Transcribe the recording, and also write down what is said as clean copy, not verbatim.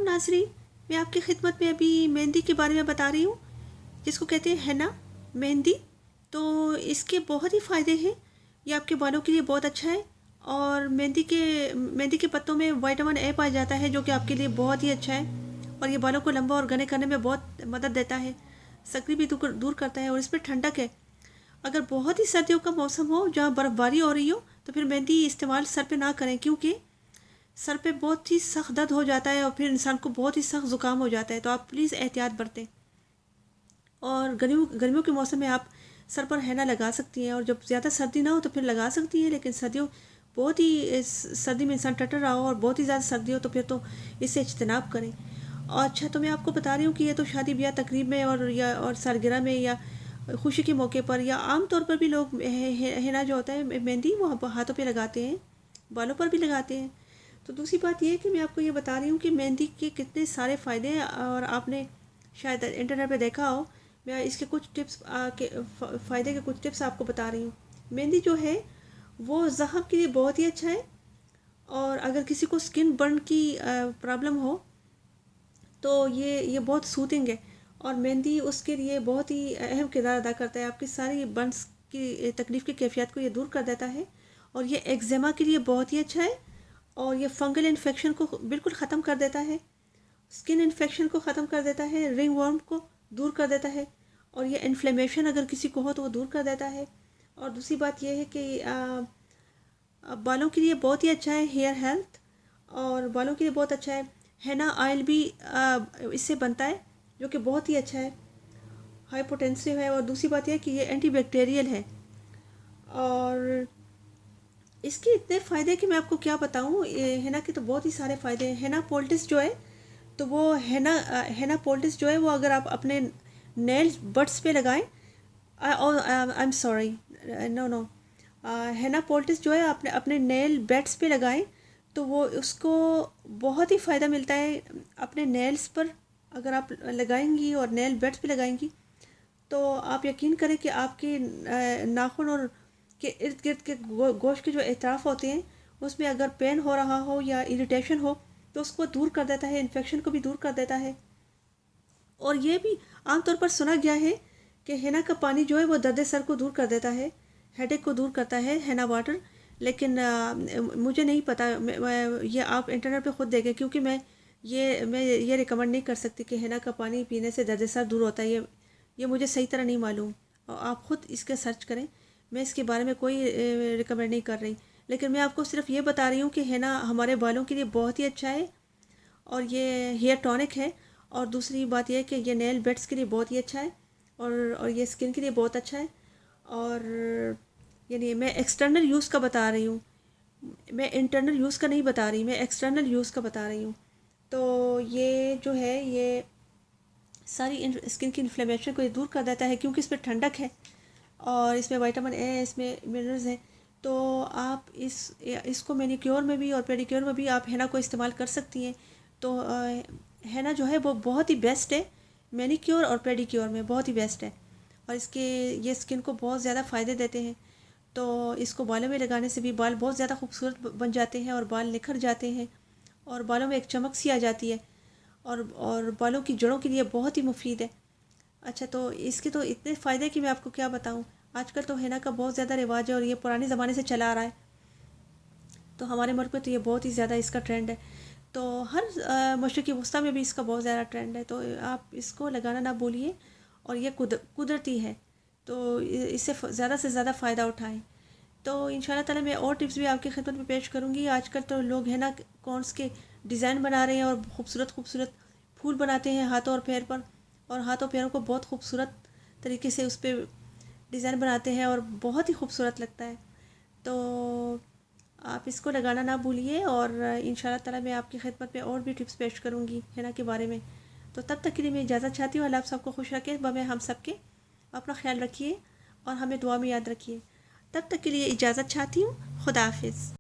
नाज़रीन, मैं आपकी खिदमत में अभी मेहंदी के बारे में बता रही हूँ, जिसको कहते हैं हैना मेहंदी। तो इसके बहुत ही फ़ायदे हैं। ये आपके बालों के लिए बहुत अच्छा है। और मेहंदी के पत्तों में विटामिन ए पाया जाता है, जो कि आपके लिए बहुत ही अच्छा है। और ये बालों को लंबा और घने करने में बहुत मदद देता है। सक्री भी दूर करता है और इसमें ठंडक है। अगर बहुत ही सर्दियों का मौसम हो जहाँ बर्फ़बारी हो रही हो, तो फिर मेहंदी इस्तेमाल सर पे ना करें, क्योंकि सर पे बहुत ही सख्त दर्द हो जाता है और फिर इंसान को बहुत ही सख्त ज़ुकाम हो जाता है। तो आप प्लीज़ एहतियात बरतें। और गर्मियों के मौसम में आप सर पर हैना लगा सकती हैं, और जब ज़्यादा सर्दी ना हो तो फिर लगा सकती हैं। लेकिन सर्दी में इंसान टटर रहा हो और बहुत ही ज़्यादा सर्दी हो, तो फिर तो इससे इज्तनाब करें। और अच्छा, तो मैं आपको बता रही हूँ कि ये तो शादी ब्याह तकरीब में और सालगिरह में या खुशी के मौके पर या आम तौर पर भी लोग हैना जो होता है मेहंदी, वो हाथों पे लगाते हैं, बालों पर भी लगाते हैं। तो दूसरी बात यह है कि मैं आपको ये बता रही हूँ कि मेहंदी के कितने सारे फ़ायदे हैं, और आपने शायद इंटरनेट पे देखा हो। मैं इसके कुछ टिप्स फ़ायदे के कुछ टिप्स आपको बता रही हूँ। मेहंदी जो है वो ज़ख़म के लिए बहुत ही अच्छा है। और अगर किसी को स्किन बर्न की प्रॉब्लम हो, तो ये बहुत सूथिंग है। और मेहंदी उसके लिए बहुत ही अहम किरदार अदा करता है। आपकी सारी बर्न्स की तकलीफ़ की कैफियत को ये दूर कर देता है। और ये एक्जिमा के लिए बहुत ही अच्छा है। और ये फंगल इन्फेक्शन को बिल्कुल ख़त्म कर देता है, स्किन इन्फेक्शन को ख़त्म कर देता है, रिंग वर्म को दूर कर देता है। और ये इन्फ्लेमेशन अगर किसी को हो तो वो दूर कर देता है। और दूसरी बात यह है कि बालों के लिए बहुत ही अच्छा है, हेयर हेल्थ और बालों के लिए बहुत अच्छा है। हैना ऑयल भी इससे बनता है, जो कि बहुत ही अच्छा है, हाई पोटेंसिव है। और दूसरी बात यह है कि ये एंटीबैक्टीरियल है। और इसके इतने फ़ायदे कि मैं आपको क्या बताऊँ। हैना के तो बहुत ही सारे फ़ायदे हैं। हैना पोल्टिस जो है, तो वो हैना पोल्टिस जो है वो अगर आप अपने नेल्स बड्स पे लगाएं, I am sorry, no no, हैना पोल्टिस जो है अपने अपने नेल बेड्स पे लगाएं, तो वो उसको बहुत ही फ़ायदा मिलता है अपने नेल्स पर। अगर आप लगाएंगी और नेल बेड्स पे लगाएंगी, तो आप यकीन करें कि आपके नाखून और के इर्द गिर्द के गोश्त के जो एतराफ़ होते हैं, उसमें अगर पेन हो रहा हो या इरिटेशन हो, तो उसको दूर कर देता है, इन्फेक्शन को भी दूर कर देता है। और ये भी आमतौर पर सुना गया है कि हैना का पानी जो है वो दर्द सर को दूर कर देता है, हेडेक को दूर करता है हैना वाटर। लेकिन मुझे नहीं पता, ये आप इंटरनेट पे खुद देखें, क्योंकि मैं ये रिकमेंड नहीं कर सकती कि हैना का पानी पीने से दर्द सर दूर होता है। ये मुझे सही तरह नहीं मालूम, और आप ख़ुद इसके सर्च करें। मैं इसके बारे में कोई रिकमेंड नहीं कर रही, लेकिन मैं आपको सिर्फ ये बता रही हूँ कि हैना हमारे बालों के लिए बहुत ही अच्छा है, और ये हेयर टॉनिक है। और दूसरी बात यह है कि ये नेल बेड्स के लिए बहुत ही अच्छा है, और ये स्किन के लिए बहुत अच्छा है। और यानी मैं एक्सटर्नल यूज़ का बता रही हूँ, मैं इंटरनल यूज़ का नहीं बता रही, मैं एक्सटर्नल यूज़ का बता रही हूँ। तो ये जो है ये सारी स्किन की इन्फ्लेमेशन को ये दूर कर देता है, क्योंकि इसमें ठंडक है और इसमें विटामिन ए है, इसमें मिनरल्स हैं। तो आप इसको मैनिक्योर में भी और पेडिक्योर में भी आप हैना को इस्तेमाल कर सकती हैं। तो हैना जो है वो बहुत ही बेस्ट है, मैनिक्योर और पेडिक्योर में बहुत ही बेस्ट है। और ये स्किन को बहुत ज़्यादा फ़ायदे देते हैं। तो इसको बालों में लगाने से भी बाल बहुत ज़्यादा खूबसूरत बन जाते हैं, और बाल निखर जाते हैं, और बालों में एक चमक सी आ जाती है। और बालों की जड़ों के लिए बहुत ही मुफीद है। अच्छा, तो इसके तो इतने फ़ायदे कि मैं आपको क्या बताऊं। आजकल तो हैना का बहुत ज़्यादा रिवाज है, और ये पुराने ज़माने से चला आ रहा है। तो हमारे मुल्क में तो ये बहुत ही ज़्यादा इसका ट्रेंड है। तो हर मशरिक़ी वस्ता में भी इसका बहुत ज़्यादा ट्रेंड है। तो आप इसको लगाना ना भूलिए, और ये कुदरती है, तो इससे ज़्यादा से ज़्यादा फ़ायदा उठाएं। तो इंशाल्लाह ताला मैं और टिप्स भी आपकी खिदमत में पेश करूँगी। आजकल तो लोग हैना कॉर्न्स के डिज़ाइन बना रहे हैं, और खूबसूरत खूबसूरत फूल बनाते हैं हाथों और पैर पर, और हाथों पैरों को बहुत खूबसूरत तरीके से उस पर डिज़ाइन बनाते हैं, और बहुत ही खूबसूरत लगता है। तो आप इसको लगाना ना भूलिए, और इंशाल्लाह ताला मैं आपकी खिदमत में और भी टिप्स पेश करूँगी हैना के बारे में। तो तब तक के लिए मैं इजाज़त चाहती हूँ। अल्लाह आप सबको खुश रखे, बमें हम सब के। अपना ख्याल रखिए और हमें दुआ में याद रखिए। तब तक के लिए इजाज़त चाहती हूँ। खुदा हाफिज़।